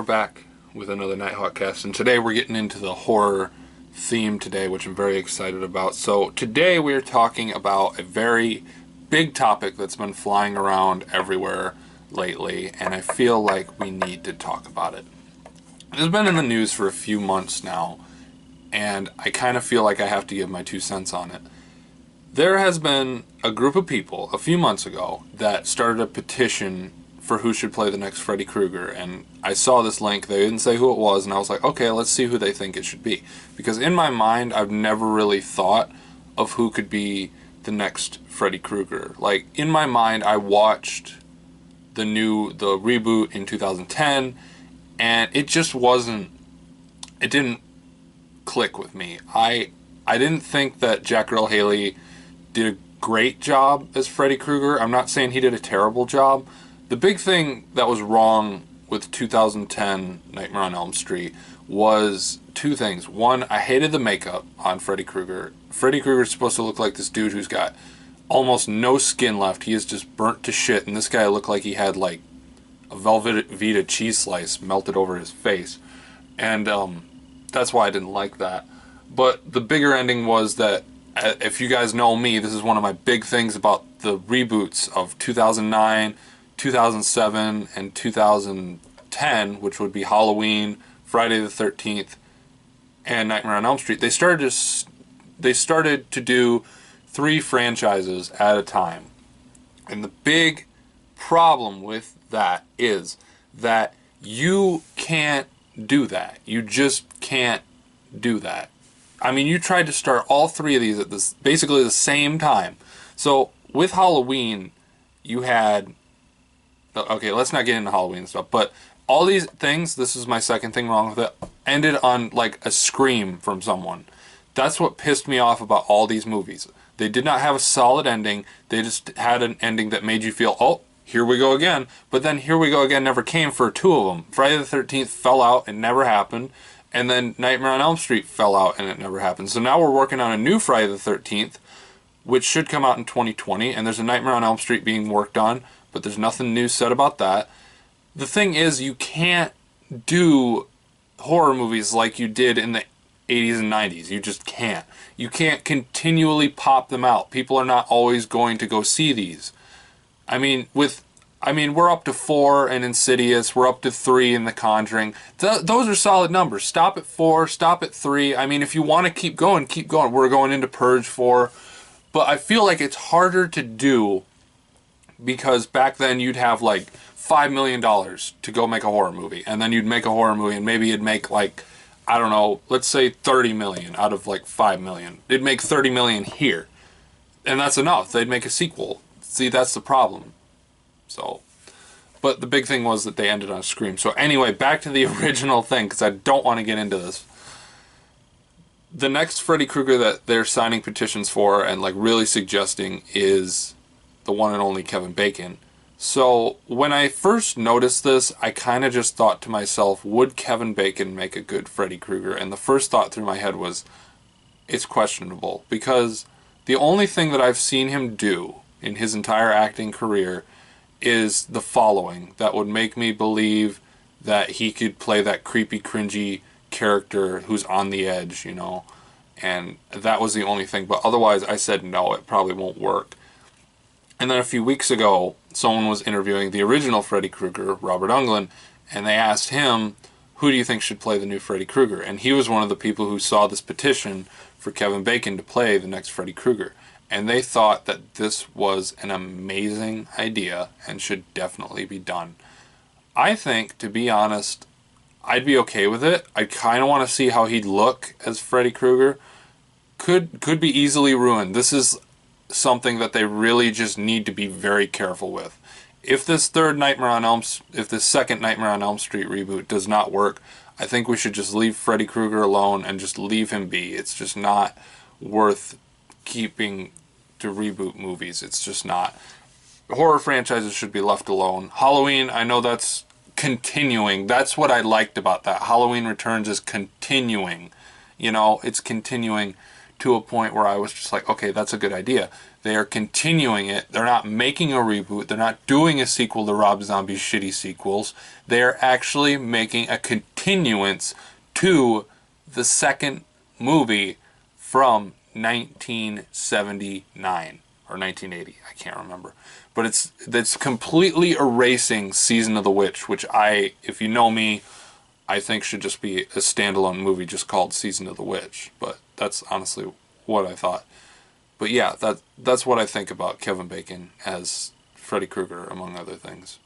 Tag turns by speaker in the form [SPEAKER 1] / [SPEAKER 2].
[SPEAKER 1] we're back with another Nighthawkcast, and today we're getting into the horror theme today, which I'm very excited about. So today we're talking about a very big topic that's been flying around everywhere lately, and I feel like we need to talk about it. It's been in the news for a few months now, and I kind of feel like I have to give my 2 cents on it. There has been a group of people a few months ago that started a petition for who should play the next Freddy Krueger, and I saw this link. They didn't say who it was, and I was like, okay, let's see who they think it should be, because in my mind I've never really thought of who could be the next Freddy Krueger. Like, in my mind, I watched the reboot in 2010, and it just it didn't click with me. I didn't think that Jack Earl Haley did a great job as Freddy Krueger. I'm not saying he did a terrible job. The big thing that was wrong with 2010 Nightmare on Elm Street was 2 things. One, I hated the makeup on Freddy Krueger. Freddy Krueger's supposed to look like this dude who's got almost no skin left. He is just burnt to shit, and this guy looked like he had like a Velveeta cheese slice melted over his face. And that's why I didn't like that. But the bigger ending was that, if you guys know me, this is one of my big things about the reboots of 2009, 2007, and 2010, which would be Halloween, Friday the 13th, and Nightmare on Elm Street. They started to do 3 franchises at a time. And the big problem with that is that you can't do that. You just can't do that. I mean, you tried to start all 3 of these at basically the same time. So with Halloween, you had... Okay, let's not get into Halloween stuff, but all these things, this is my second thing wrong with it, ended on like a scream from someone. That's what pissed me off about all these movies. They did not have a solid ending. They just had an ending that made you feel, oh, here we go again. But then Here We Go Again never came for 2 of them. Friday the 13th fell out and never happened. And then Nightmare on Elm Street fell out and it never happened. So now we're working on a new Friday the 13th, which should come out in 2020. And there's a Nightmare on Elm Street being worked on, but there's nothing new said about that. The thing is, you can't do horror movies like you did in the 80s and 90s. You just can't. You can't continually pop them out. People are not always going to go see these. I mean, we're up to 4 in Insidious. We're up to 3 in The Conjuring. Those are solid numbers. Stop at 4. Stop at 3. I mean, if you want to keep going, keep going. We're going into Purge 4. But I feel like it's harder to do because back then you'd have like $5 million to go make a horror movie. And then you'd make a horror movie and maybe you'd make like, I don't know, let's say 30 million out of like 5 million. They'd make 30 million here. And that's enough. They'd make a sequel. See, that's the problem. So, but the big thing was that they ended on a scream. So anyway, back to the original thing, because I don't want to get into this. The next Freddy Krueger that they're signing petitions for and like really suggesting is the one and only Kevin Bacon. So when I first noticed this, I kind of just thought to myself, would Kevin Bacon make a good Freddy Krueger? And the first thought through my head was, it's questionable, because the only thing that I've seen him do in his entire acting career is the following that would make me believe that he could play that creepy, cringy character who's on the edge, you know. And that was the only thing. But otherwise, I said, no, it probably won't work. And then a few weeks ago, someone was interviewing the original Freddy Krueger, Robert Englund, and they asked him, who do you think should play the new Freddy Krueger? And he was one of the people who saw this petition for Kevin Bacon to play the next Freddy Krueger. And they thought that this was an amazing idea and should definitely be done. I think, to be honest, I'd be okay with it. I kind of want to see how he'd look as Freddy Krueger. Could be easily ruined. This is something that they really just need to be very careful with. If this second Nightmare on Elm Street reboot does not work, I think we should just leave Freddy Krueger alone and just leave him be. It's just not worth keeping to reboot movies. It's just not. Horror franchises should be left alone. Halloween, I know that's continuing. That's what I liked about that. Halloween Returns is continuing. You know, it's continuing to a point where I was just like, okay, that's a good idea. They are continuing it. They're not making a reboot. They're not doing a sequel to Rob Zombie's shitty sequels. They're actually making a continuance to the second movie from 1979 or 1980. I can't remember. But it's completely erasing Season of the Witch, which if you know me, I think should just be a standalone movie just called Season of the Witch. But that's honestly what I thought. But yeah, that's what I think about Kevin Bacon as Freddy Krueger, among other things.